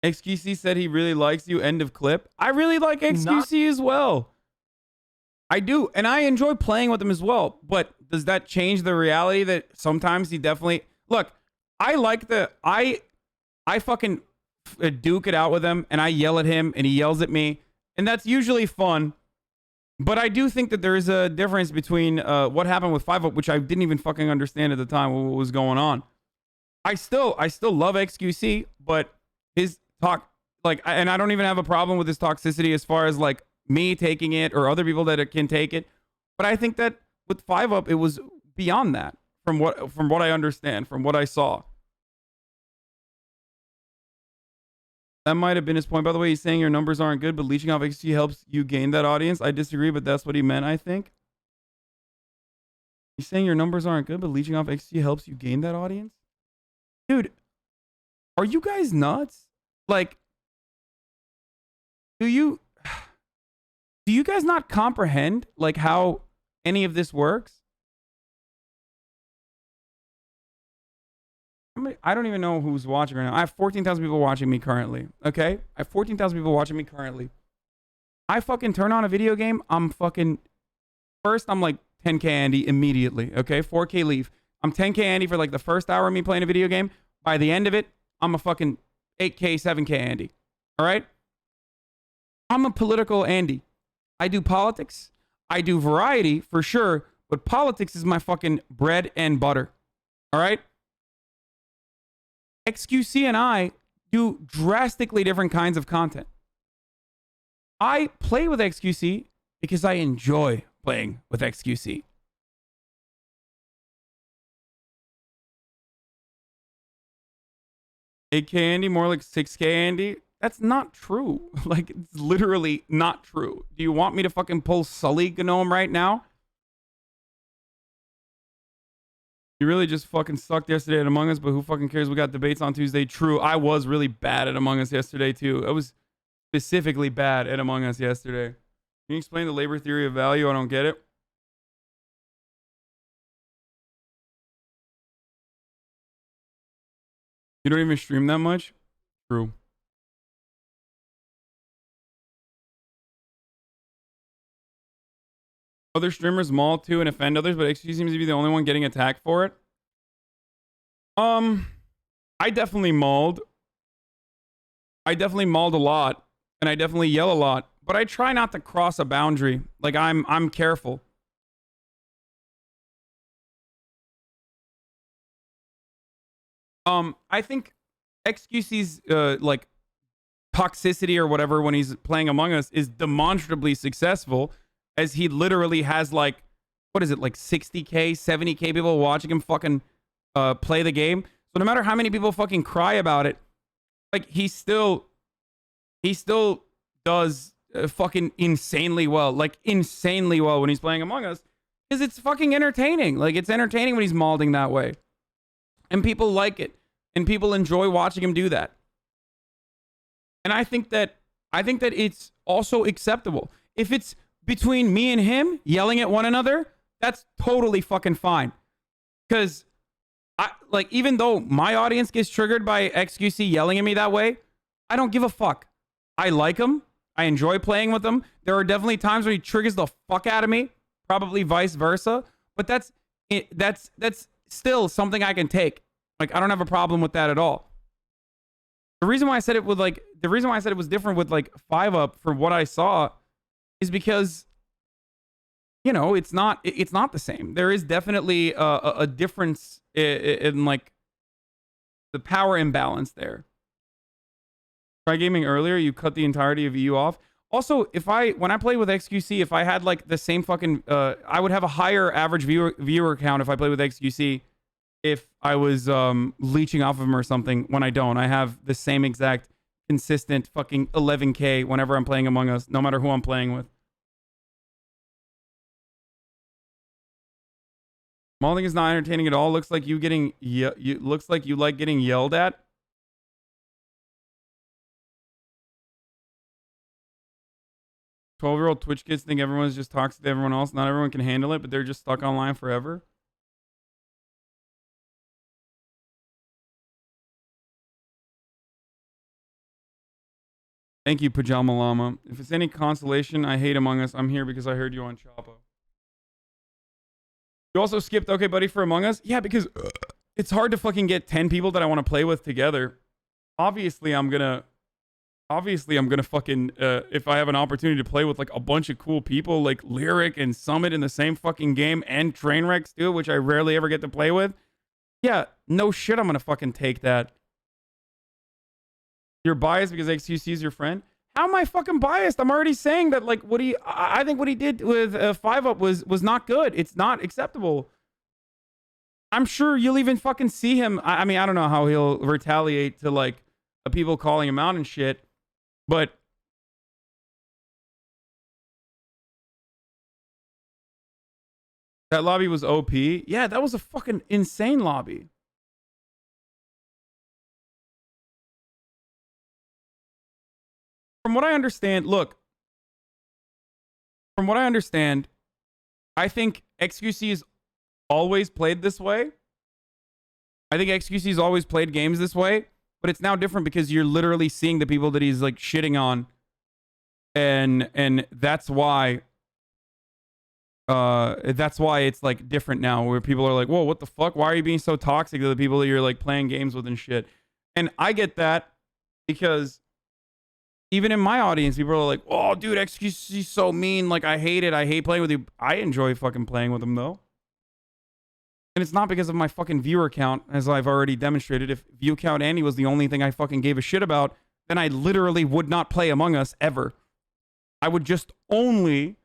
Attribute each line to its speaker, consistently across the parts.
Speaker 1: XQC said he really likes you. End of clip. I really like XQC as well. I do, and I enjoy playing with him as well. But does that change the reality that sometimes he definitely look? I like I fucking duke it out with him, and I yell at him, and he yells at me, and that's usually fun. But I do think that there is a difference between what happened with 5-Up, which I didn't even fucking understand at the time what was going on. I still love XQC, but his talk, like, and I don't even have a problem with his toxicity as far as like me taking it or other people that can take it. But I think that with 5-Up, it was beyond that from what I understand, from what I saw. That might have been his point. By the way, he's saying your numbers aren't good, but leeching off XQC helps you gain that audience. I disagree, but that's what he meant, I think. He's saying your numbers aren't good, but leeching off XQC helps you gain that audience? Dude, are you guys nuts? Like, do you guys not comprehend like how any of this works? I don't even know who's watching right now. I have 14,000 people watching me currently. Okay? I have 14,000 people watching me currently. I fucking turn on a video game. I'm fucking... First, I'm like 10K Andy immediately. Okay? 4K leave. I'm 10K Andy for like the first hour of me playing a video game. By the end of it, I'm a fucking 8K, 7K Andy. All right? I'm a political Andy. I do politics. I do variety for sure. But politics is my fucking bread and butter. All right? XQC and I do drastically different kinds of content. I play with XQC because I enjoy playing with XQC. $8K Andy, more like 6K Andy. That's not true. Like, it's literally not true. Do you want me to fucking pull Sully Gnome right now? You really just fucking sucked yesterday at Among Us, but who fucking cares? We got debates on Tuesday. True, I was really bad at Among Us yesterday, too. I was specifically bad at Among Us yesterday. Can you explain the labor theory of value? I don't get it. You don't even stream that much? True. Other streamers maul too and offend others, but XQC seems to be the only one getting attacked for it. I definitely mauled. I definitely mauled a lot, and I definitely yell a lot, but I try not to cross a boundary. Like I'm careful. I think XQC's like toxicity or whatever when he's playing Among Us is demonstrably successful, as he literally has like, what is it, like 60K, 70K people watching him fucking play the game. So no matter how many people fucking cry about it, like he still does fucking insanely well, like insanely well when he's playing Among Us, because it's fucking entertaining. Like, it's entertaining when he's malding that way, and people like it, and people enjoy watching him do that. And I think that it's also acceptable. If it's between me and him yelling at one another, that's totally fucking fine. Because I like, even though my audience gets triggered by XQC yelling at me that way, I don't give a fuck. I like him. I enjoy playing with him. There are definitely times where he triggers the fuck out of me, probably vice versa. But that's still something I can take. Like, I don't have a problem with that at all. The reason why I said it was different with like 5-Up from what I saw is because, you know, it's not the same. There is definitely a difference in like the power imbalance there. Try gaming earlier, you cut the entirety of EU off. Also, when I play with XQC, if I had like the same fucking I would have a higher average viewer count if I play with XQC, if I was leeching off of him or something. When I don't, I have the same exact consistent fucking 11K whenever I'm playing Among Us, no matter who I'm playing with. Mauling is not entertaining at all. Looks like you like getting yelled at. "12-year-old Twitch kids think everyone's just toxic to everyone else. Not everyone can handle it, but they're just stuck online forever." Thank you, Pajama Llama. If it's any consolation, I hate Among Us. I'm here because I heard you on Chapo. You also skipped Okay Buddy for Among Us? Yeah, because it's hard to fucking get 10 people that I want to play with together. Obviously, I'm gonna fucking, if I have an opportunity to play with like a bunch of cool people like Lyric and Summit in the same fucking game and Trainwrecks too, which I rarely ever get to play with. Yeah, no shit, I'm gonna fucking take that. You're biased because XQC is your friend? How am I fucking biased? I'm already saying that, like, I think what he did with 5-Up was not good. It's not acceptable. I'm sure you'll even fucking see him. I mean, I don't know how he'll retaliate to, like, people calling him out and shit, but that lobby was OP. Yeah, that was a fucking insane lobby. From what I understand, look, from what I understand, I think XQC has always played this way. I think XQC's always played games this way, but it's now different because you're literally seeing the people that he's like shitting on, and that's why it's like different now, where people are like, whoa, what the fuck? Why are you being so toxic to the people that you're like playing games with and shit? And I get that because even in my audience, people are like, oh, dude, XQC's so mean. Like, I hate it. I hate playing with you. I enjoy fucking playing with him, though. And it's not because of my fucking viewer count, as I've already demonstrated. If view count Andy was the only thing I fucking gave a shit about, then I literally would not play Among Us ever. I would just only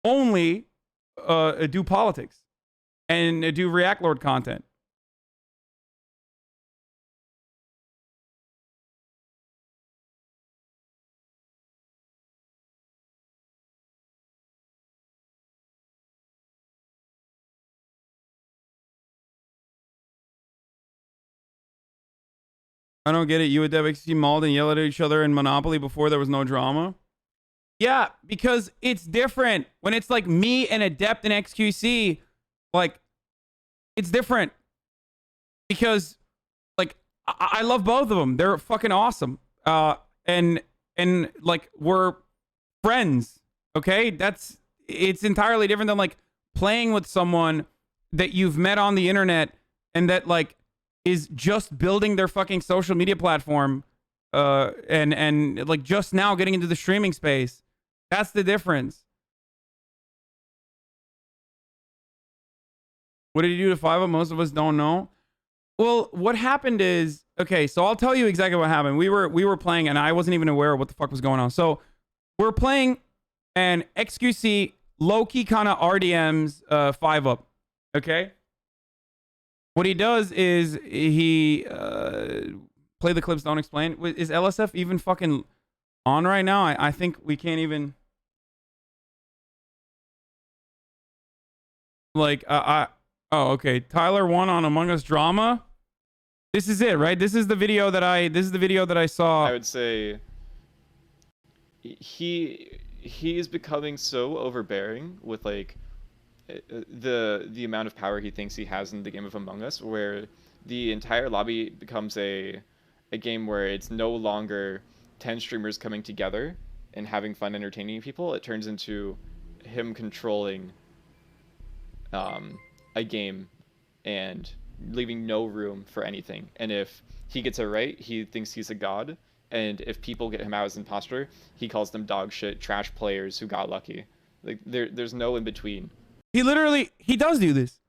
Speaker 1: do politics and do React Lord content. I don't get it. You and Dev XQC mauled and yelled at each other in Monopoly before there was no drama. Yeah, because it's different. When it's like me and Adept and XQC, like, it's different. Because, like, I love both of them. They're fucking awesome. And like, we're friends, okay? It's entirely different than, like, playing with someone that you've met on the internet and that, like, is just building their fucking social media platform and like just now getting into the streaming space. That's the difference. What did he do to 5-Up? Most of us don't know. Well, what happened is, okay, so I'll tell you exactly what happened. We were playing and I wasn't even aware of what the fuck was going on. So we're playing and XQC low-key kind of RDMs 5-Up, okay? What he does is he play the clips, don't explain. Is LSF even fucking on right now? I think we can't even, like, oh, okay. Tyler won on Among Us drama. This is it, right? This is the video that I saw.
Speaker 2: I would say he is becoming so overbearing with, like, the amount of power he thinks he has in the game of Among Us, where the entire lobby becomes a game where it's no longer 10 streamers coming together and having fun entertaining people. It turns into him controlling a game and leaving no room for anything. And if he gets it right, he thinks he's a god. And if people get him out as imposter, he calls them dog shit, trash players who got lucky. Like, there's no in between.
Speaker 1: He does do this.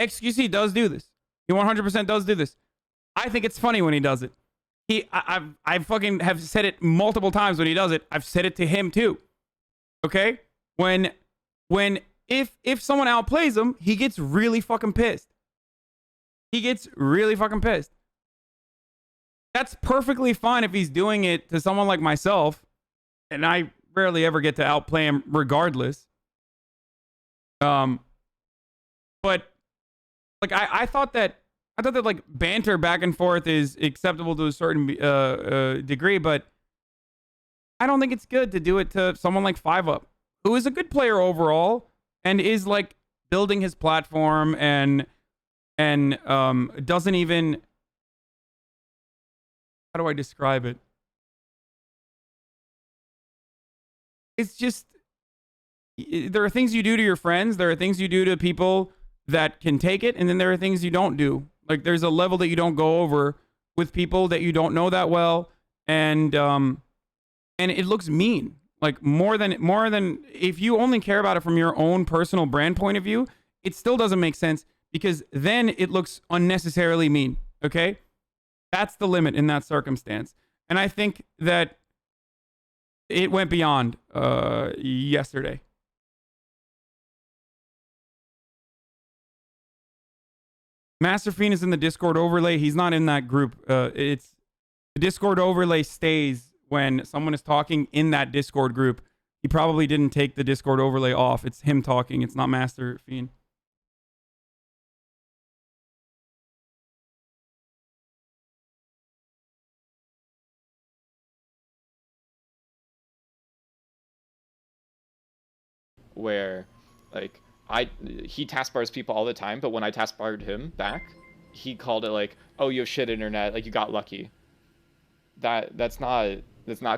Speaker 1: XQC does do this. He 100% does do this. I think it's funny when he does it. I fucking have said it multiple times when he does it. I've said it to him too. Okay? If someone outplays him, he gets really fucking pissed. He gets really fucking pissed. That's perfectly fine if he's doing it to someone like myself, and I rarely ever get to outplay him regardless. But like I thought that like banter back and forth is acceptable to a certain degree, but I don't think it's good to do it to someone like 5-Up, who is a good player overall and is like building his platform and doesn't even, how do I describe it? it's just, there are things you do to your friends. There are things you do to people that can take it. And then there are things you don't do. Like there's a level that you don't go over with people that you don't know that well. And it looks mean. Like more than if you only care about it from your own personal brand point of view, it still doesn't make sense because then it looks unnecessarily mean. Okay? That's the limit in that circumstance. And I think that it went beyond yesterday. Master Fiend is in the Discord overlay. He's not in that group. It's the Discord overlay stays when someone is talking in that Discord group. He probably didn't take the Discord overlay off. It's him talking. It's not Master Fiend.
Speaker 2: Where, like, he taskbars people all the time, but when I taskbarred him back, he called it like, "Oh, you have shit internet, like you got lucky." That's not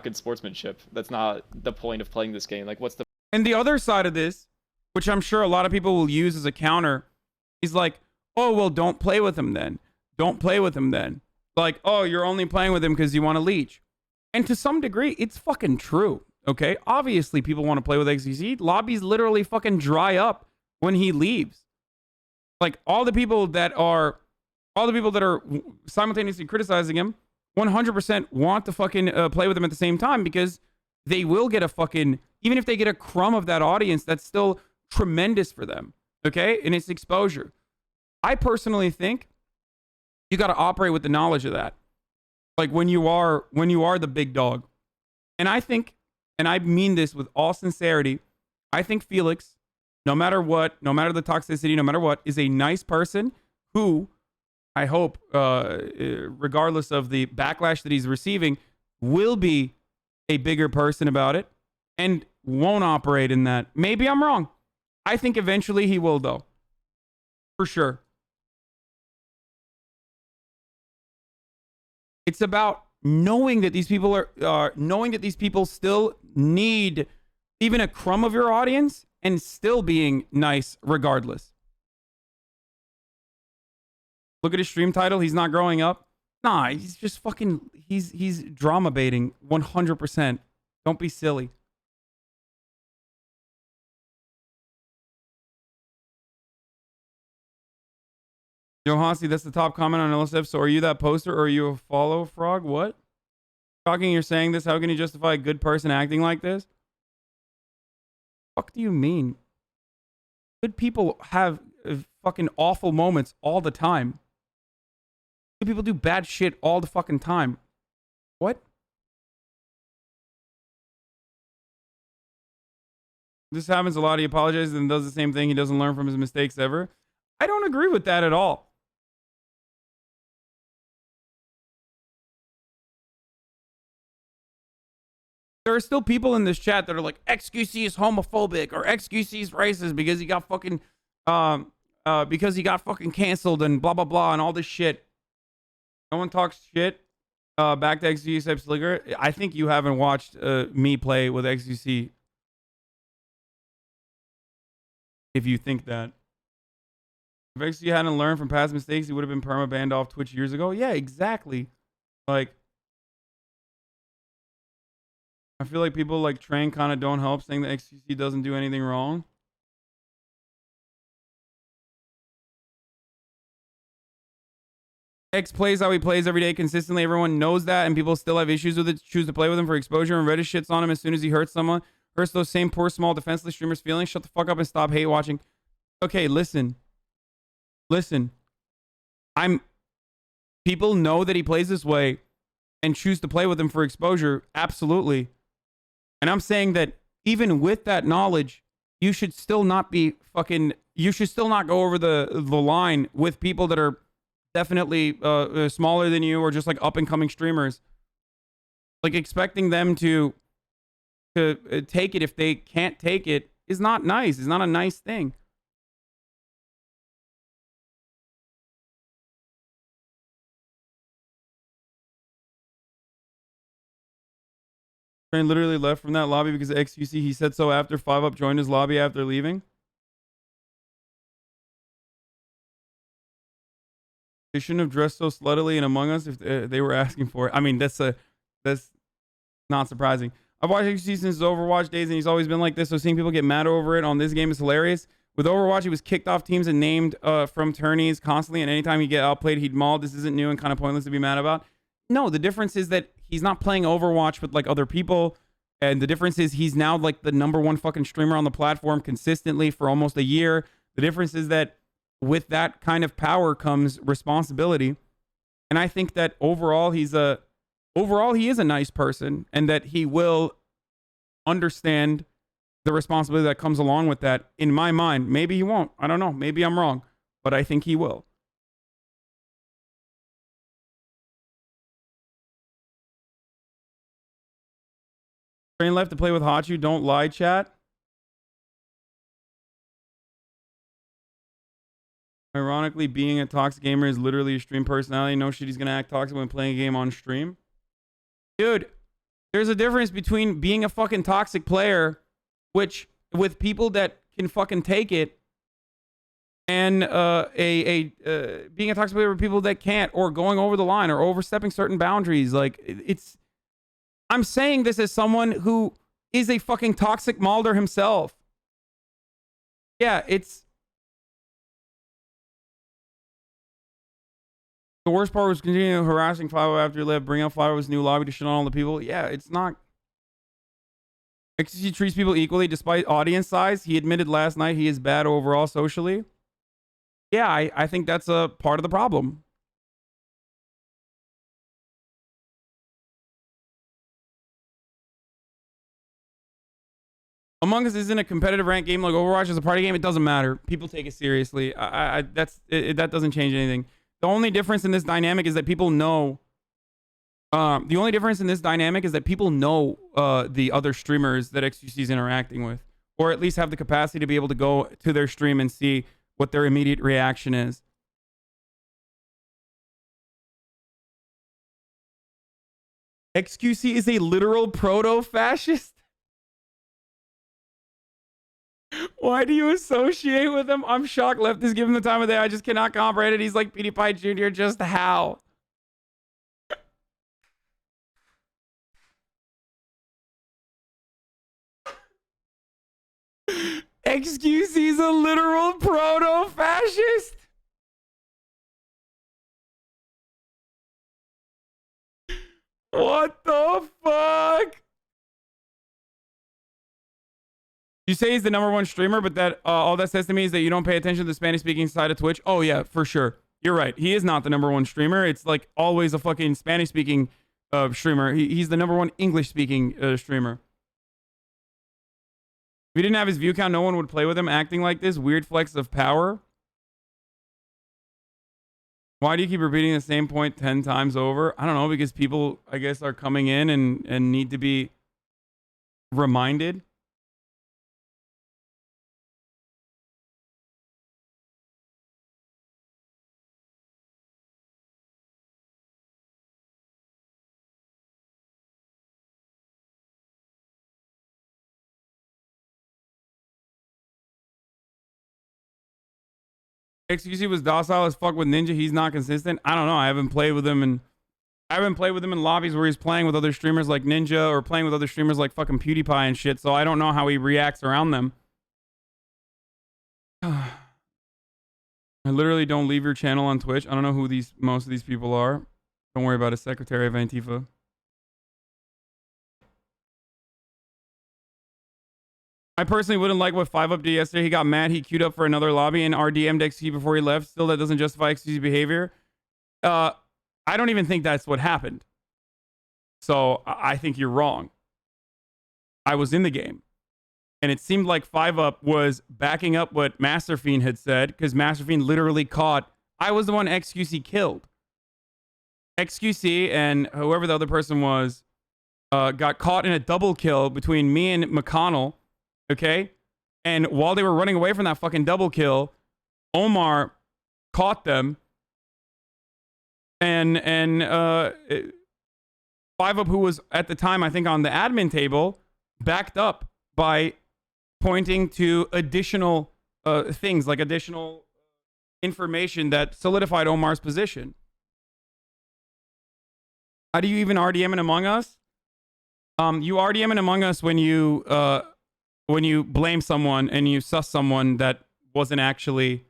Speaker 2: good sportsmanship. That's not the point of playing this game. Like, what's the...
Speaker 1: And the other side of this, which I'm sure a lot of people will use as a counter, is like, "Oh, well, don't play with him then. Don't play with him then." Like, "Oh, you're only playing with him because you want to leech." And to some degree, it's fucking true. Okay, obviously people want to play with XQC. Lobbies literally fucking dry up when he leaves. Like all the people that are simultaneously criticizing him 100% want to fucking play with him at the same time because they will get a fucking, even if they get a crumb of that audience, that's still tremendous for them. Okay, and it's exposure. I personally think you got to operate with the knowledge of that. Like when you are the big dog. And I think, and I mean this with all sincerity, I think Felix, no matter what, no matter the toxicity, no matter what, is a nice person who, I hope, regardless of the backlash that he's receiving, will be a bigger person about it and won't operate in that. Maybe I'm wrong. I think eventually he will, though. For sure. It's about knowing that these people knowing that these people still need even a crumb of your audience and still being nice regardless. Look at his stream title. He's not growing up. Nah, he's just fucking, he's drama baiting 100%. Don't be silly. Yo, Hansi, that's the top comment on LSF. So are you that poster or are you a follow frog? What? Talking, you're saying this. How can you justify a good person acting like this? Fuck do you mean? Good people have fucking awful moments all the time. Good people do bad shit all the fucking time. What? This happens a lot. He apologizes and does the same thing. He doesn't learn from his mistakes ever. I don't agree with that at all. There are still people in this chat that are like, XQC is homophobic or XQC is racist because he got fucking canceled and blah blah blah and all this shit. No one talks shit back to XQC Slicker. I think you haven't watched me play with XQC. If you think that. If XQC hadn't learned from past mistakes, he would have been perma-banned off Twitch years ago. Yeah, exactly. Like, I feel like people like Train kind of don't help, saying that XQC doesn't do anything wrong. X plays how he plays every day consistently. Everyone knows that, and people still have issues with it. Choose to play with him for exposure, and Reddit shits on him as soon as he hurts someone. Hurts those same poor, small, defenseless streamers' feelings. Shut the fuck up and stop hate watching. Okay, listen. People know that he plays this way and choose to play with him for exposure. Absolutely. And I'm saying that even with that knowledge, you should still not be fucking, you should still not go over the line with people that are definitely smaller than you or just like up and coming streamers. Like expecting them to take it if they can't take it is not nice. It's not a nice thing. Train literally left from that lobby because of XQC. He said so after 5UP joined his lobby after leaving. They shouldn't have dressed so sluttily in Among Us if they were asking for it. I mean, that's not surprising. I've watched XQC since his Overwatch days, and he's always been like this, so seeing people get mad over it on this game is hilarious. With Overwatch, he was kicked off teams and named from tourneys constantly, and anytime he get outplayed, he'd maul. This isn't new and kind of pointless to be mad about. No, the difference is that he's not playing Overwatch with like other people, and the difference is he's now like the #1 fucking streamer on the platform consistently for almost a year. The difference is that with that kind of power comes responsibility, and I think that overall he is a nice person, and that he will understand the responsibility that comes along with that. In my mind, maybe he won't. I don't know. Maybe I'm wrong, but I think he will. Train left to play with Hachu. Don't lie, chat. Ironically, being a toxic gamer is literally a stream personality. No shit, he's gonna act toxic when playing a game on stream. Dude, there's a difference between being a fucking toxic player, which with people that can fucking take it, and being a toxic player with people that can't, or going over the line or overstepping certain boundaries. Like, it's... I'm saying this as someone who is a fucking toxic Malder himself. Yeah, it's... The worst part was continuing harassing Five after he left, bring out Five's new lobby to shit on all the people. Yeah, it's not... XQC treats people equally despite audience size. He admitted last night he is bad overall socially. Yeah, I think that's a part of the problem. Among Us isn't a competitive ranked game like Overwatch. Is a party game. It doesn't matter. People take it seriously. That doesn't change anything. The only difference in this dynamic is that people know. The only difference in this dynamic is that people know the other streamers that XQC is interacting with, or at least have the capacity to be able to go to their stream and see what their immediate reaction is. XQC is a literal proto-fascist? Why do you associate with him? I'm shocked. Leftists give him the time of day. I just cannot comprehend it. He's like PewDiePie Jr. Just how? XQC is a literal proto-fascist? What the fuck? You say he's the #1 streamer, but that all that says to me is that you don't pay attention to the Spanish-speaking side of Twitch. Oh, yeah, for sure. You're right. He is not the #1 streamer. It's like always a fucking Spanish-speaking streamer. He's the #1 English-speaking streamer. If he didn't have his view count, no one would play with him acting like this. Weird flex of power. Why do you keep repeating the same point 10 times over? I don't know, because people, I guess, are coming in and need to be reminded. XQC was docile as fuck with Ninja. He's not consistent. I don't know. I haven't played with him in lobbies where he's playing with other streamers like Ninja, or playing with other streamers like fucking PewDiePie and shit. So I don't know how he reacts around them. I literally don't leave your channel on Twitch. I don't know who most of these people are. Don't worry about it. Secretary of Antifa. I personally wouldn't like what 5UP did yesterday. He got mad. He queued up for another lobby and RDM'd XQC before he left. Still, that doesn't justify XQC's behavior. I don't even think that's what happened. So I think you're wrong. I was in the game, and it seemed like 5UP was backing up what Master Fiend had said, because Master Fiend literally caught. I was the one XQC killed. XQC and whoever the other person was got caught in a double kill between me and McConnell. Okay? And while they were running away from that fucking double kill, Omar caught them. And 5UP Five Up, who was at the time, I think, on the admin table, backed up by pointing to additional things, like additional information that solidified Omar's position. How do you even RDM in Among Us? You RDM in Among Us when you blame someone and you sus someone that wasn't actually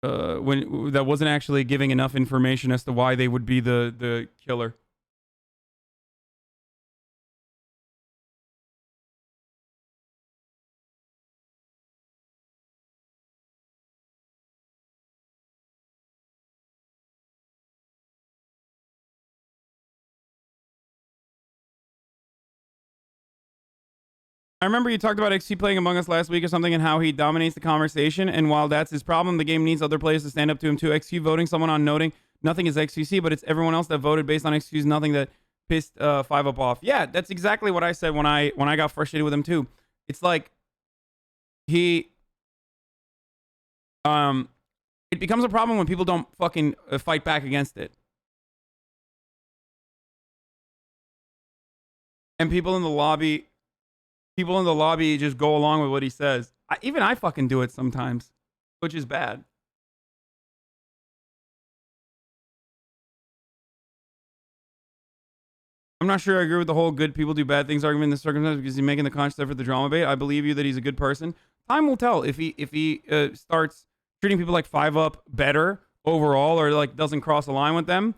Speaker 1: giving enough information as to why they would be the killer. I remember you talked about XQC playing Among Us last week or something and how he dominates the conversation. And while that's his problem, the game needs other players to stand up to him too. XQ voting someone on noting nothing is XQC, but it's everyone else that voted based on XQ's nothing that pissed Five Up off. Yeah, that's exactly what I said when I got frustrated with him too. It's like it becomes a problem when people don't fucking fight back against it. And people in the lobby just go along with what he says. Even I fucking do it sometimes, which is bad. I'm not sure I agree with the whole good people do bad things argument in this circumstance because he's making the conscious effort the drama bait. I believe you that he's a good person. Time will tell if he starts treating people like Five Up better overall, or like doesn't cross a line with them,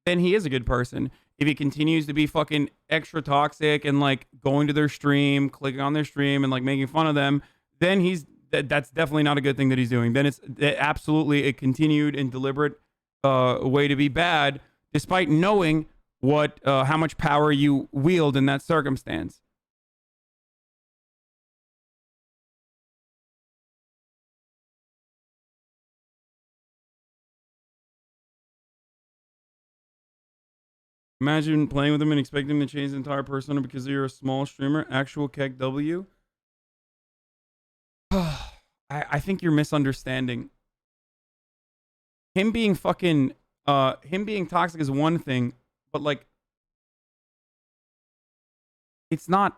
Speaker 1: then he is a good person. If he continues to be fucking extra toxic and like going to their stream, clicking on their stream and like making fun of them, then that's definitely not a good thing that he's doing. Then it's absolutely a continued and deliberate way to be bad, despite knowing how much power you wield in that circumstance. Imagine playing with him and expecting him to change the entire persona because you're a small streamer. Actual Keck W. I think you're misunderstanding. Him being toxic is one thing, but like,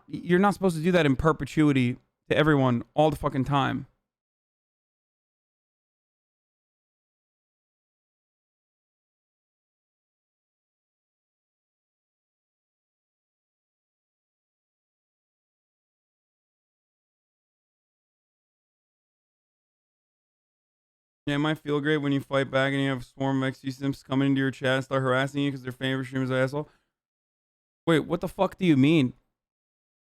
Speaker 1: you're not supposed to do that in perpetuity to everyone all the fucking time. Yeah, it might feel great when you fight back and you have a swarm of XQ simps coming into your chat and start harassing you because their favorite streamer's an asshole. Wait, what the fuck do you mean?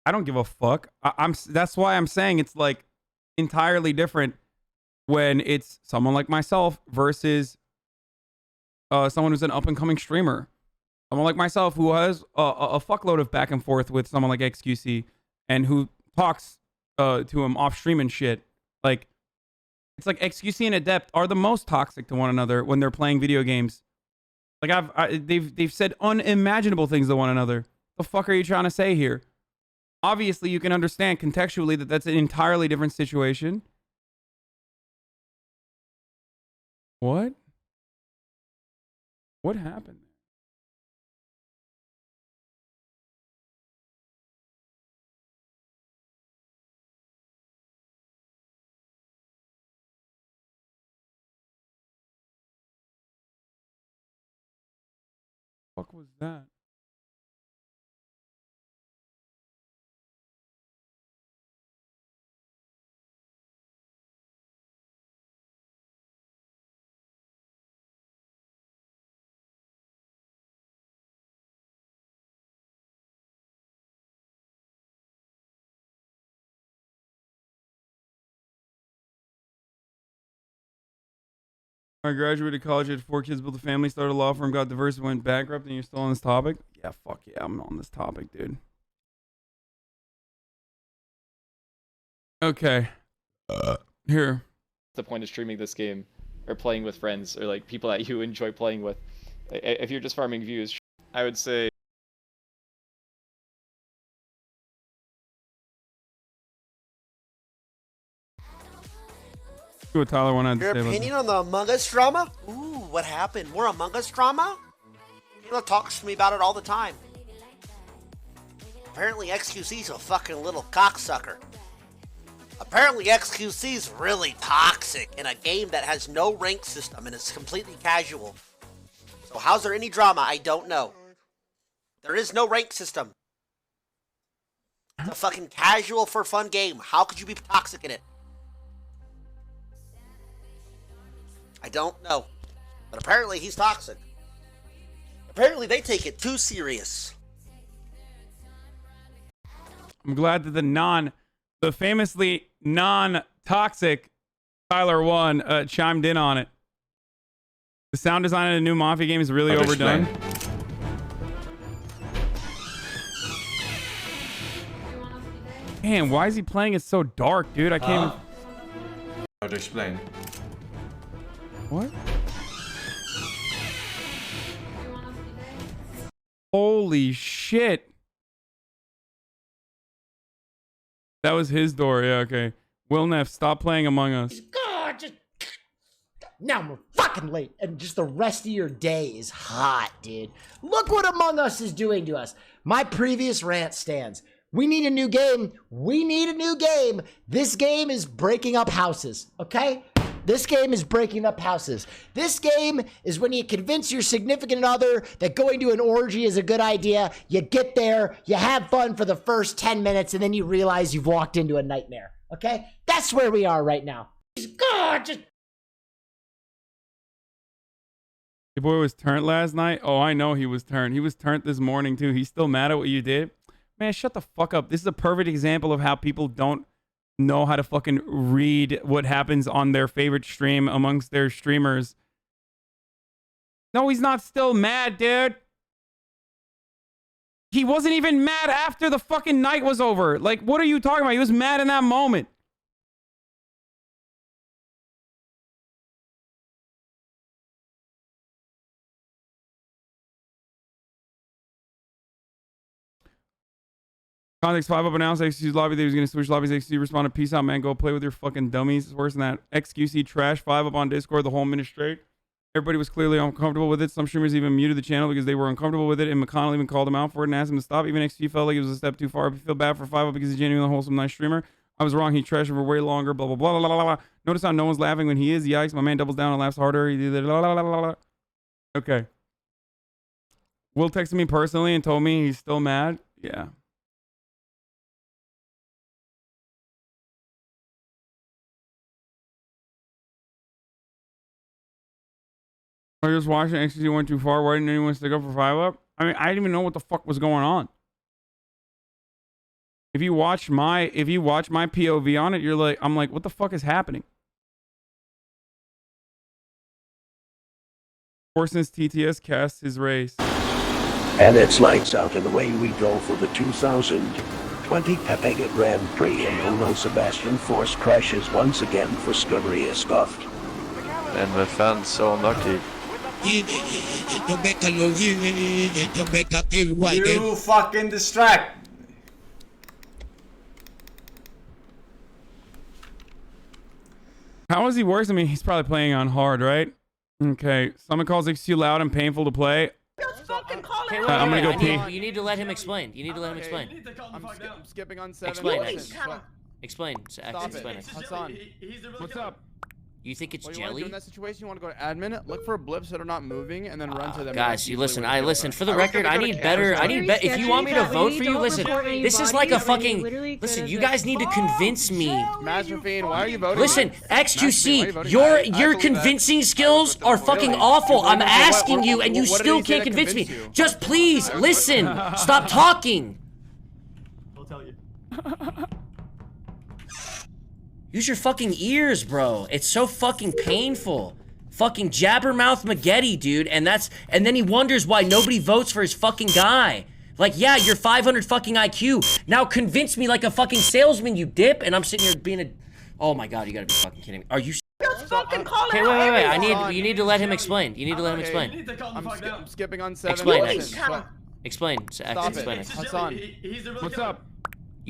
Speaker 1: I don't give a fuck. That's why I'm saying it's like entirely different when it's someone like myself versus someone who's an up and coming streamer. Someone like myself who has a fuckload of back and forth with someone like XQC and who talks to him off stream and shit. Like, it's like XQC and Adept are the most toxic to one another when they're playing video games. Like they've said unimaginable things to one another. The fuck are you trying to say here? Obviously, you can understand contextually that that's an entirely different situation. What? What happened? What the fuck was that? I graduated college, had 4 kids, built a family, started a law firm, got divorced, went bankrupt, and you're still on this topic? Yeah, fuck yeah, I'm on this topic, dude. Okay. Here.
Speaker 2: The point of streaming this game, or playing with friends, or like people that you enjoy playing with. If you're just farming views, I would say.
Speaker 1: See what Tyler wanted to
Speaker 3: Your
Speaker 1: say about
Speaker 3: opinion on the Among Us drama? Ooh, what happened? More Among Us drama? Taylor talks to me about it all the time. Apparently XQC's a fucking little cocksucker. Apparently XQC's really toxic in a game that has no rank system and is completely casual. So how's there any drama? I don't know. There is no rank system. It's a fucking casual for fun game. How could you be toxic in it? I don't know. But apparently he's toxic. Apparently they take it too serious.
Speaker 1: I'm glad that the famously non-toxic Tyler 1 chimed in on it. The sound design in a new Mafia game is really overdone. Man, why is he playing it so dark, dude? I can't even...
Speaker 4: How to explain?
Speaker 1: What? Holy shit. That was his door. Yeah, okay. Will Neff, stop playing Among Us.
Speaker 5: God, just... Now we're fucking late, and just the rest of your day is hot, dude. Look what Among Us is doing to us. My previous rant stands. We need a new game. We need a new game. This game is breaking up houses, okay? This game is breaking up houses. This game is when you convince your significant other that going to an orgy is a good idea. You get there, you have fun for the first 10 minutes, and then you realize you've walked into a nightmare, okay? That's where we are right now. God, just...
Speaker 1: Your boy was turned last night? Oh, I know he was turned. He was turned this morning, too. He's still mad at what you did? Man, shut the fuck up. This is a perfect example of how people don't know how to fucking read what happens on their favorite stream amongst their streamers. No, he's not still mad, dude. He wasn't even mad after the fucking night was over. Like, what are you talking about? He was mad in that moment. Context 5 up announced XQC lobby that he was going to switch lobbies. XQC responded, peace out, man. Go play with your fucking dummies. It's worse than that. XQC trash 5 up on Discord the whole minute straight. Everybody was clearly uncomfortable with it. Some streamers even muted the channel because they were uncomfortable with it, and McConnell even called him out for it and asked him to stop. Even XQC felt like it was a step too far. I feel bad for 5 up because he's a genuinely wholesome, nice streamer. I was wrong. He trashed him for way longer. Blah, blah, blah, blah, blah, blah. Notice how no one's laughing when he is. Yikes. My man doubles down and laughs harder. He did blah, blah, blah, blah, blah. Okay. Will texted me personally and told me he's still mad. Yeah. I was just watching XQC went too far. Why didn't anyone stick up for 5 up? I mean, I didn't even know what the fuck was going on. If you watch my POV on it, you're like, I'm like, what the fuck is happening? Since TTS casts his race.
Speaker 6: And it's lights out and away we go for the 2020 Pepe Grand Prix, and Bruno Sebastian Force crashes once again for Scuddery Scuffed.
Speaker 7: And the fans so unlucky.
Speaker 4: You fucking distract.
Speaker 1: How is he worse? I mean, he's probably playing on hard, right? Okay. Someone calls it too loud and painful to play. I'm gonna go pee.
Speaker 8: You need to let him explain. You need to let him explain.
Speaker 9: I'm skipping on 7.
Speaker 8: Explain.
Speaker 9: Stop
Speaker 8: Explain
Speaker 9: it.
Speaker 8: it.
Speaker 9: Hasan.
Speaker 1: What's up?
Speaker 8: You think it's
Speaker 9: What you want to
Speaker 8: jelly?
Speaker 9: do in that situation, you want to go to admin, look for blips that are not moving, and then run to them.
Speaker 8: Guys, you listen. For the record, I need better. If you want me to vote for you, listen. This is like a fucking. Listen, you guys need to convince me.
Speaker 9: Master Fiend, why are you voting?
Speaker 8: Listen, XQC, your convincing skills are fucking awful. I'm asking you, and you still can't convince me. Just please listen. Stop talking.
Speaker 9: I'll tell you.
Speaker 8: Use your fucking ears, bro. It's so fucking painful. Fucking jabbermouth Maggette, dude. And then he wonders why nobody votes for his fucking guy. Like, yeah, you're 500 fucking IQ. Now convince me like a fucking salesman, you dip. And I'm sitting here being a... Oh my god, you gotta be fucking kidding me. Are you...
Speaker 5: fucking calling
Speaker 8: Okay, wait. You need to let him explain. You need to let him explain.
Speaker 9: I'm skipping on 7.
Speaker 8: Explain.
Speaker 9: Stop
Speaker 8: Explain.
Speaker 9: it.
Speaker 8: Explain it.
Speaker 9: Hasan.
Speaker 1: What's up?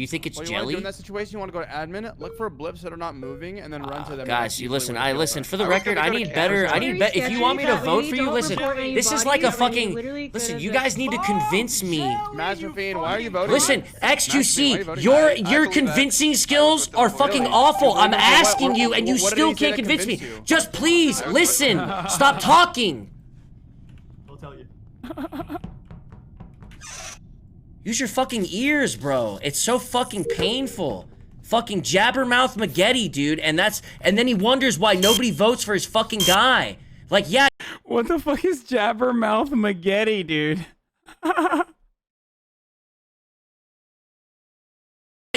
Speaker 8: You think it's
Speaker 9: What you want to
Speaker 8: jelly?
Speaker 9: do in that situation, you want to go to admin, look for blips that are not moving, and then run to them.
Speaker 8: Guys, you listen. I listen. For the
Speaker 2: I was
Speaker 8: record,
Speaker 2: gonna
Speaker 8: I
Speaker 2: go to
Speaker 8: need better.
Speaker 2: cameras.
Speaker 8: I need better. If you want me to vote for you, listen. This is like a fucking. Listen, you guys need to convince me.
Speaker 9: Master Fiend, why are you voting?
Speaker 8: Listen,
Speaker 9: Master Fiend, why are
Speaker 8: XQC,
Speaker 9: you voting?
Speaker 8: your
Speaker 9: I believe that.
Speaker 8: convincing skills are fucking awful. I'm asking you, and you
Speaker 9: What did
Speaker 8: still
Speaker 9: he say
Speaker 8: can't
Speaker 9: to
Speaker 8: convince me.
Speaker 9: convince you?
Speaker 8: Just please listen. Stop talking.
Speaker 10: I'll tell you.
Speaker 8: Use your fucking ears, bro. It's so fucking painful. Fucking jabbermouth McGetty, dude. And then he wonders why nobody votes for his fucking guy. Like, yeah.
Speaker 1: What the fuck is jabbermouth McGetty, dude?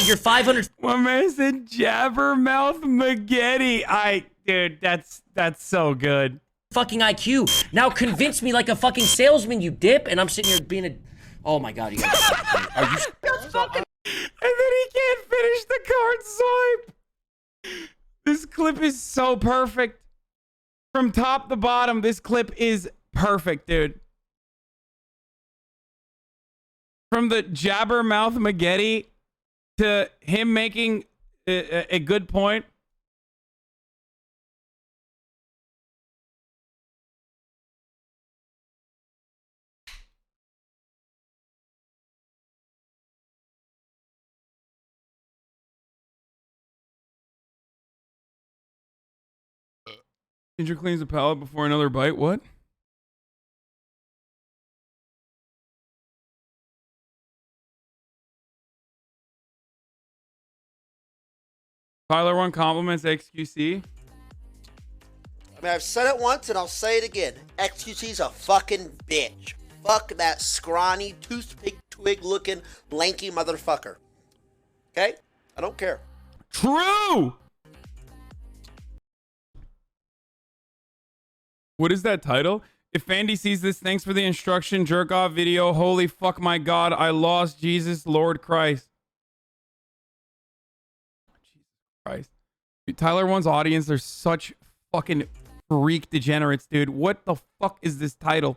Speaker 8: You're 500.
Speaker 1: My man said jabbermouth McGetty. Dude, that's so good.
Speaker 8: Fucking IQ. Now convince me like a fucking salesman, you dip. And I'm sitting here being a. Oh my god, you guys. Are you.
Speaker 1: And then he can't finish the card swipe. This clip is so perfect. From top to bottom, this clip is perfect, dude. From the jabbermouth McGetty to him making a good point. Ginger cleans the palate before another bite. What? Tyler one compliments XQC.
Speaker 3: I mean, I've said it once and I'll say it again. XQC's a fucking bitch. Fuck that scrawny, toothpick twig looking, lanky motherfucker. Okay? I don't care.
Speaker 1: True! What is that title? If Andy sees this, thanks for the instruction. Jerk off video. Holy fuck my god. I lost Jesus Lord Christ. Jesus Christ. Dude, Tyler One's audience, they're such fucking freak degenerates, dude. What the fuck is this title?